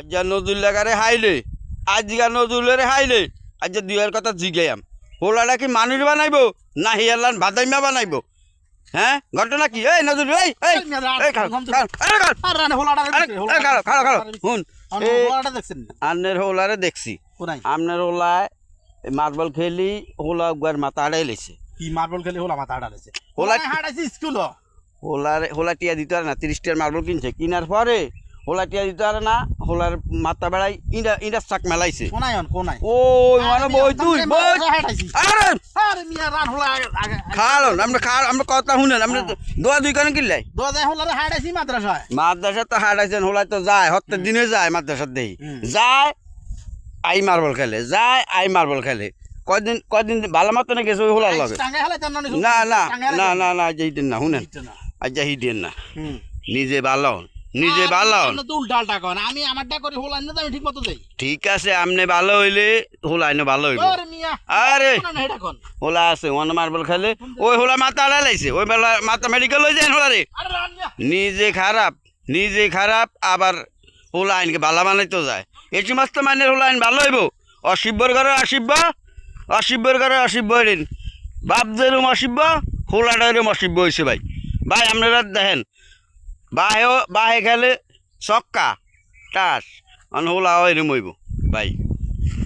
আজ নজরুল্লাহরে হাইলে আজকা নজরুলের হাইলে আজ দুয়ের কথা জিগাইয়াম হোলাটা কি মানুষ বানাইবো না হিয়ালান ভাদাইমা বানাইবো হ্যাঁ ঘটনা কি এই নজরুল এই এই শুন আপনার হোলারে দেখছি আপনার হোলায় মার্বল খেলি হোলা উগার মাথা আড়াই লেছে কি মার্বল খেলে হোলা মাথা আড়াইছে হোলা হাড়াইছে স্কুল হোলা টিয়া দিতে পারে না 30টার মার্বল কিনছে কিনার পরে হোলা টিয়া দিতে পারে না হোলার মাথা বেড়াই ইন্ডা চাক মেলাইছে ওই মানে বই তুই বই আরে আরে মিয়া রান হোলা খালো আমরা কথা শুনেন আমরা দোয়া দুই কারণ কিনলাই দোয়া যায় হোলারে হাড়াইছি মাদ্রাসা তো হারাইছেন হোলাই তো যায় হত্যার দিনে যায় মাদ্রাসার দেই যায় আই মার্বল খেলে যায় আই মার্বল খেলে কয়দিন ভালো মতো না গেছে ওই হোলার লগে না না না না না আজ হিটেন না শুনেন আজ হিটেন না নিজে ভালো নিজে ভালো উল্টালটা কর আমি আমারটা করি হোলাই না আমি ঠিক মতো যাই ঠিক আছে আমনে ভালো হইলে হোলাই না ভালো হইব আরে হোলা আছে ওয়ান মার্বল খেলে ওই হোলা মাথা আড়া লাইছে ওই মাথা মেডিকেল হয়ে যায় হোলারে নিজে খারাপ আবার হোলা আইনকে ভালো বানাইতে যায় এই সমস্ত মানের হোলা আইন ভালো হইব অশিব্যর ঘরে অশিব্যর ঘরে অশিব্য হইলেন বাপ যেরম অশিব্য হোলাটা এরম অশিব্য হয়েছে ভাই ভাই আপনারা দেখেন বাহে খেলে চক্কা টাস হোলা এরম হইব ভাই